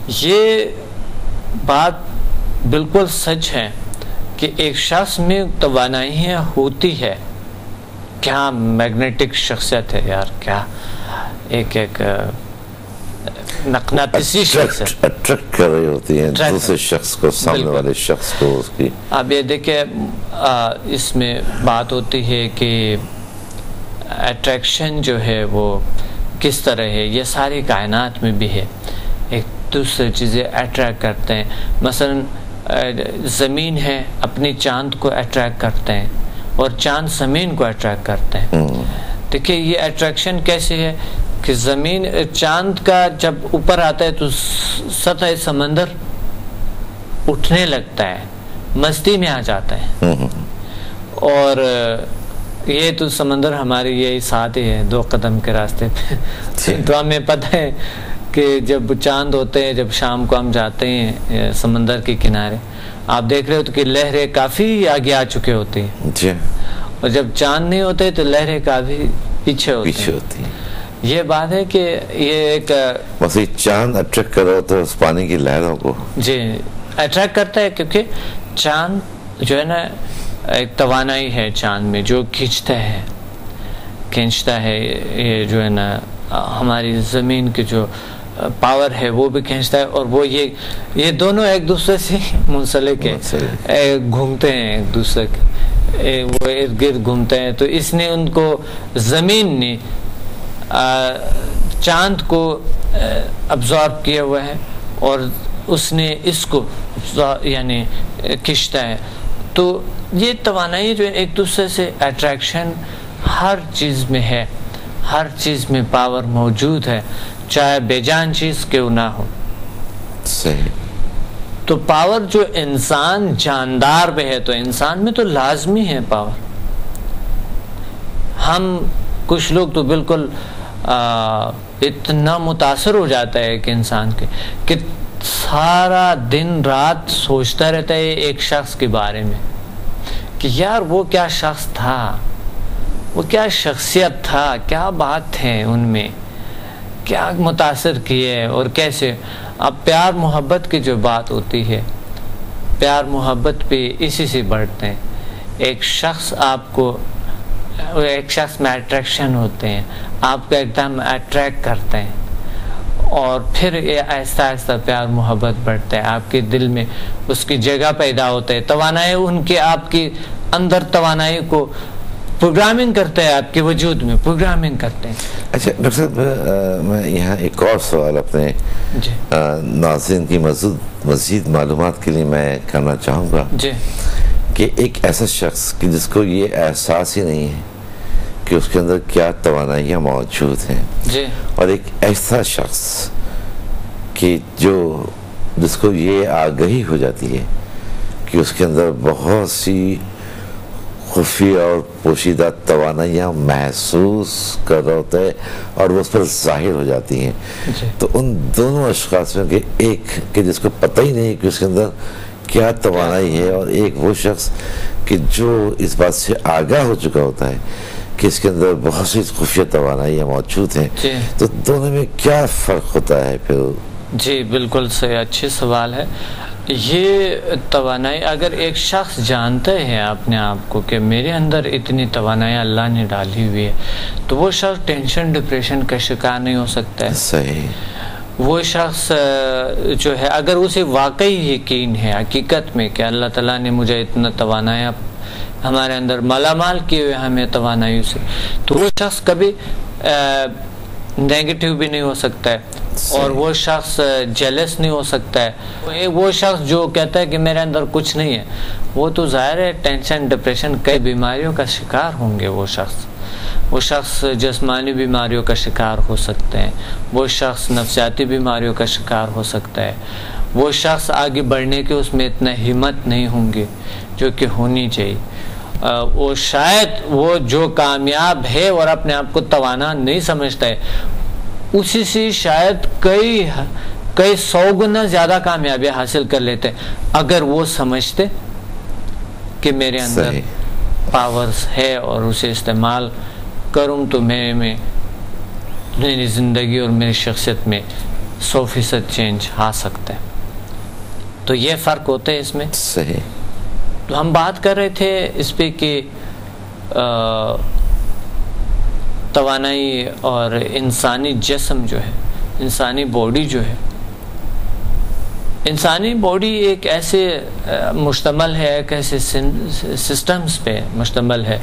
یہ بات بالکل سچ ہے کہ ایک شخص میں توانائیاں ہوتی ہے. کیا میگنیٹک شخصیت ہے یار, کیا ایک مقناطیسی شخصیت اٹریکٹ کر رہی ہوتی ہیں دوسرے شخص کو, سامنے والے شخص کو. اس کی اب یہ دیکھیں اس میں بات ہوتی ہے کہ اٹریکشن جو ہے وہ کس طرح ہے. یہ ساری کائنات میں بھی ہے, ایک دوسرے چیزیں اٹریکٹ کرتے ہیں. مثلا زمین ہے اپنی چاند کو اٹریکٹ کرتے ہیں اور چاند زمین کو اٹریکٹ کرتے ہیں. دیکھیں یہ اٹریکشن کیسے ہے کہ زمین چاند کا جب اوپر آتا ہے تو سطح سمندر اٹھنے لگتا ہے, مستی میں آ جاتا ہے. اور یہ تو سمندر ہمارے یہی ساتھ ہی ہے 2 قدم کے راستے پہ. تو ہمیں پتہ ہے کہ جب چاند ہوتے ہیں, جب شام کو ہم جاتے ہیں سمندر کے کنارے, آپ دیکھ رہے ہو کہ لہریں کافی آگے آ چکے ہوتی ہیں, اور جب چاند نہیں ہوتے تو لہریں کافی پیچھے ہوتی ہیں. یہ بات ہے کہ یہ ایک چاند اٹریکٹ کرو تو اس پانی کی لہروں کو جی اٹریکٹ کرتا ہے, کیونکہ چاند جو ہے نا ایک توانائی ہے چاند میں جو کھینچتا ہے. یہ جو ہے نا ہماری زمین کی جو پاور ہے وہ بھی کھینچتا ہے, اور وہ یہ دونوں ایک دوسرے سے منسلک ہے, گھومتے ہیں ایک دوسرے کے, وہ ارد گرد گھومتے ہیں. تو اس نے ان کو, زمین نے چاند کو ابزارب کیا ہوا ہے اور اس نے اس کو یعنی کھینچتا ہے. تو یہ توانائی جو ایک دوسرے سے اٹریکشن ہر چیز میں ہے, ہر چیز میں پاور موجود ہے, چاہے بے جان چیز کیوں نہ ہو. صحیح. تو پاور جو انسان جاندار پہ ہے, تو انسان میں تو لازمی ہے پاور. ہم کچھ لوگ تو بالکل اتنا متاثر ہو جاتا ہے کہ انسان کے کہ سارا دن رات سوچتا رہتا ہے ایک شخص کے بارے میں کہ یار وہ کیا شخص تھا, وہ کیا شخصیت تھا, کیا بات ہے ان میں, کیا متاثر کیے اور کیسے. اب پیار محبت کی جو بات ہوتی ہے, پیار محبت پہ اسی سے بڑھتے ہیں. ایک شخص میں اٹریکشن ہوتے ہیں, آپ کو ایک دم اٹریکٹ کرتے ہیں, اور پھر یہ آہستہ آہستہ پیار محبت بڑھتا ہے, آپ کے دل میں اس کی جگہ پیدا ہوتا ہے. توانائی ان کے, آپ کی اندر توانائی کو پروگرامنگ کرتے ہیں, آپ کے وجود میں پروگرامنگ کرتے ہیں. اچھا ڈاکٹر صاحب, میں یہاں ایک اور سوال اپنے ناظرین کی مزید معلومات کے لیے میں کرنا چاہوں گا کہ ایک ایسا شخص کہ جس کو یہ احساس ہی نہیں ہے کہ اس کے اندر کیا توانائیاں موجود ہیں, اور ایک ایسا شخص کہ جس کو یہ آگہی ہو جاتی ہے کہ اس کے اندر بہت سی خفیہ اور پوشیدہ توانائیاں محسوس کر رہا ہوتا ہے اور وہ اس پر ظاہر ہو جاتی ہیں. تو ان دونوں اشخاص میں ایک کہ جس کو پتہ ہی نہیں کہ اس کے اندر کیا توانائی ہے, اور ایک وہ شخص کہ جو اس بات سے آگاہ ہو چکا ہوتا ہے کہ اس کے اندر بہت سی خفیہ توانائیاں موجود ہیں. تو دونوں میں کیا فرق ہوتا ہے پھر؟ جی بالکل صحیح, اچھی سوال ہے. یہ توانائی اگر ایک شخص جانتے ہیں اپنے آپ کو کہ میرے اندر اتنی توانائی اللہ نے ڈالی ہوئی ہے, تو وہ شخص ٹینشن ڈپریشن کا شکار نہیں ہو سکتا ہے. صحیح. وہ شخص جو ہے اگر اسے واقعی یقین ہے حقیقت میں کہ اللہ تعالیٰ نے مجھے اتنا توانائی ہمارے اندر مالا مال کیے ہوئے ہمیں توانائی سے, تو وہ شخص کبھی نیگیٹو بھی نہیں ہو سکتا ہے, اور وہ شخص جیلس نہیں ہو سکتا ہے. وہ شخص جو کہتا ہے کہ میرے اندر کچھ نہیں ہے, وہ تو ظاہر ہے ٹینشن ڈپریشن کئی بیماریوں کا شکار ہوں گے. وہ شخص جسمانی بیماریوں کا شکار ہو سکتے ہیں, وہ شخص نفسیاتی بیماریوں کا شکار ہو سکتا ہے, وہ شخص آگے بڑھنے کے اس میں اتنا ہمت نہیں ہوں گی جو کہ ہونی چاہیے. وہ شاید وہ جو کامیاب ہے اور اپنے آپ کو توانا نہیں سمجھتا ہے, اسی سے شاید کئی 100 گنا زیادہ کامیابی حاصل کر لیتے اگر وہ سمجھتے کہ میرے اندر پاورز ہے اور اسے استعمال کروں تو میری زندگی اور میری شخصیت میں 100% چینج آ سکتا ہے. تو یہ فرق ہوتا ہے اس میں. صحیح. تو ہم بات کر رہے تھے اس پہ کہ توانائی اور انسانی جسم جو ہے، انسانی باڈی جو ہے، انسانی باڈی ایک ایسے مشتمل ہے، ایک ایسے سسٹمز پہ مشتمل ہے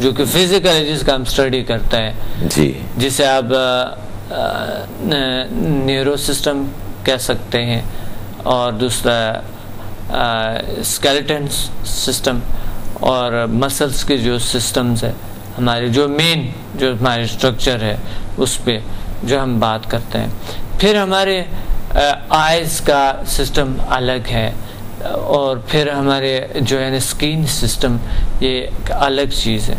جو کہ فزیکل ہے، جس کا ہم اسٹڈی کرتا ہے. جی. جسے آپ نیورو سسٹم کہہ سکتے ہیں، اور دوسرا اسکیلیٹن سسٹم، اور مسلس کے جو سسٹمز ہے ہمارے، جو مین جو ہمارے اسٹرکچر ہے اس پہ جو ہم بات کرتے ہیں. پھر ہمارے آئیز کا سسٹم الگ ہے، اور پھر ہمارے جو ہے اسکن سسٹم یہ ایک الگ چیز ہے.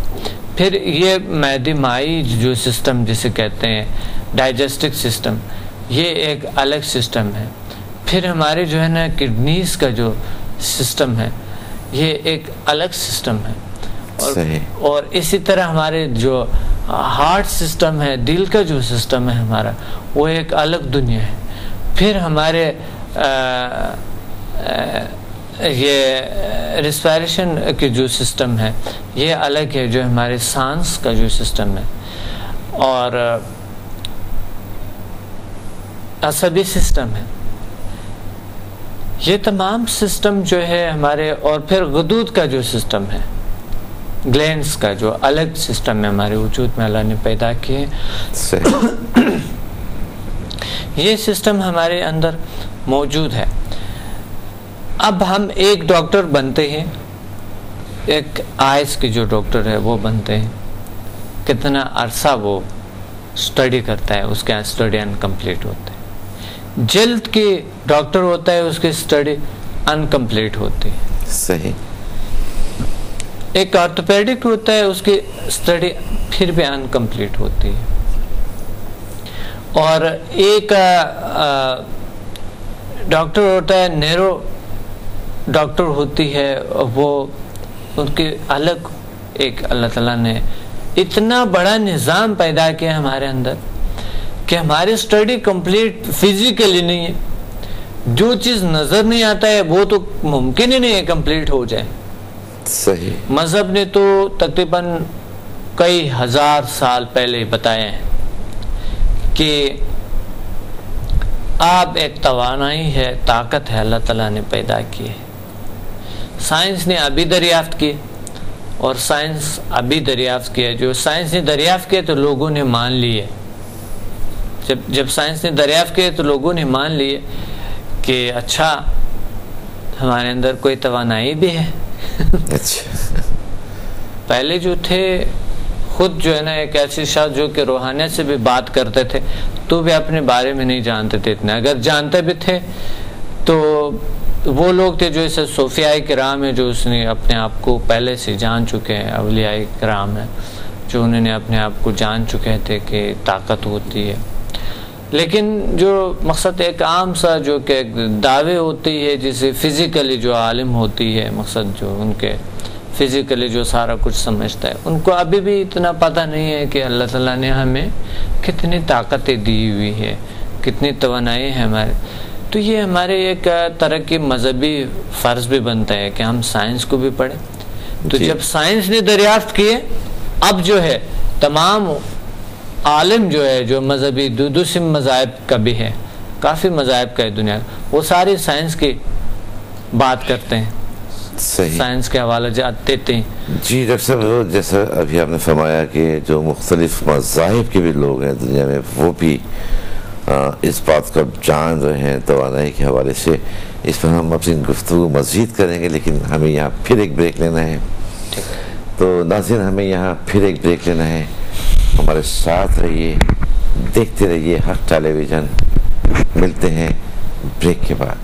پھر یہ معدے مائی جو سسٹم جسے کہتے ہیں ڈائجسٹک سسٹم، یہ ایک الگ سسٹم ہے. پھر ہمارے جو ہے نا کڈنیز کا جو سسٹم ہے یہ ایک الگ سسٹم ہے. اور اسی طرح ہمارے جو ہارٹ سسٹم ہے، دل کا جو سسٹم ہے ہمارا، وہ ایک الگ دنیا ہے. پھر ہمارے یہ ریسپائریشن کے جو سسٹم ہے یہ الگ ہے، جو ہمارے سانس کا جو سسٹم ہے، اور عصبی سسٹم ہے. یہ تمام سسٹم جو ہے ہمارے، اور پھر غدود کا جو سسٹم ہے، گلینڈز کا جو الگ سسٹم ہے ہمارے وجود میں اللہ نے پیدا کیے. یہ سسٹم ہمارے اندر موجود ہے. اب ہم ایک ڈاکٹر بنتے ہیں، ایک آئیز کے جو ڈاکٹر ہے وہ بنتے ہیں، کتنا عرصہ وہ اسٹڈی کرتا ہے، اس کے اسٹڈی انکمپلیٹ ہوتا ہے. جلد کے ڈاکٹر ہوتا ہے، اس کی اسٹڈی انکمپلیٹ ہوتی ہے. صحیح. ایک آرتھوپیڈک ہوتا ہے، اس کی اسٹڈی پھر بھی انکمپلیٹ ہوتی ہے. اور ایک ڈاکٹر ہوتا ہے، نیرو ڈاکٹر ہوتی ہے، وہ ان کی الگ ایک اللہ تعالیٰ نے اتنا بڑا نظام پیدا کیا ہمارے اندر کہ ہماری اسٹڈی کمپلیٹ فزیکلی نہیں ہے. جو چیز نظر نہیں آتا ہے وہ تو ممکن ہی نہیں ہے کمپلیٹ ہو جائے. صحیح. مذہب نے تو تقریباً کئی ہزار سال پہلے بتایا ہے کہ آپ ایک توانائی ہے، طاقت ہے، اللہ تعالیٰ نے پیدا کی ہے. سائنس نے ابھی دریافت کی، اور سائنس ابھی دریافت کیا. جو سائنس نے دریافت کیا تو لوگوں نے مان لیے. جب سائنس نے دریافت کیا تو لوگوں نے مان لیے کہ اچھا ہمارے اندر کوئی توانائی بھی ہے. پہلے جو تھے خود جو ہے نا ایک ایسی شخص جو کہ روحانیت سے بھی بات کرتے تھے تو بھی اپنے بارے میں نہیں جانتے تھے اتنا. اگر جانتے بھی تھے تو وہ لوگ تھے جو اسے صوفیاء کرام ہیں، جو اس نے اپنے آپ کو پہلے سے جان چکے ہیں. اولیاء کرام ہیں جو انہوں نے اپنے آپ کو جان چکے تھے کہ طاقت ہوتی ہے. لیکن جو مقصد ایک عام سا جو کہ دعوے ہوتی ہے، جسے فزیکلی جو عالم ہوتی ہے، مقصد جو ان کے فزیکلی جو سارا کچھ سمجھتا ہے، ان کو ابھی بھی اتنا پتہ نہیں ہے کہ اللہ تعالیٰ نے ہمیں کتنی طاقتیں دی ہوئی ہے، کتنی توانائی ہے ہمارے. تو یہ ہمارے ایک طرح کی مذہبی فرض بھی بنتا ہے کہ ہم سائنس کو بھی پڑھیں. تو جب سائنس نے دریافت کیے، اب جو ہے تمام عالم جو ہے جو مذہبی دوسرے مذاہب کا بھی ہے، کافی مذاہب کا ہے دنیا، وہ ساری سائنس کی بات کرتے ہیں. صحیح. سائنس کے حوالے جات دیتے ہیں. جی ڈاکٹر صاحب، جیسا ابھی آپ نے فرمایا کہ جو مختلف مذاہب کے بھی لوگ ہیں دنیا میں، وہ بھی اس بات کو جان رہے ہیں توانائی کے حوالے سے. اس پر ہم اپنی گفتگو مزید کریں گے، لیکن ہمیں یہاں پھر ایک بریک لینا ہے. تو ناظرین، ہمیں یہاں پھر ایک بریک لینا ہے. ہمارے ساتھ رہیے، دیکھتے رہیے حق ٹیلی ویژن. ملتے ہیں بریک کے بعد.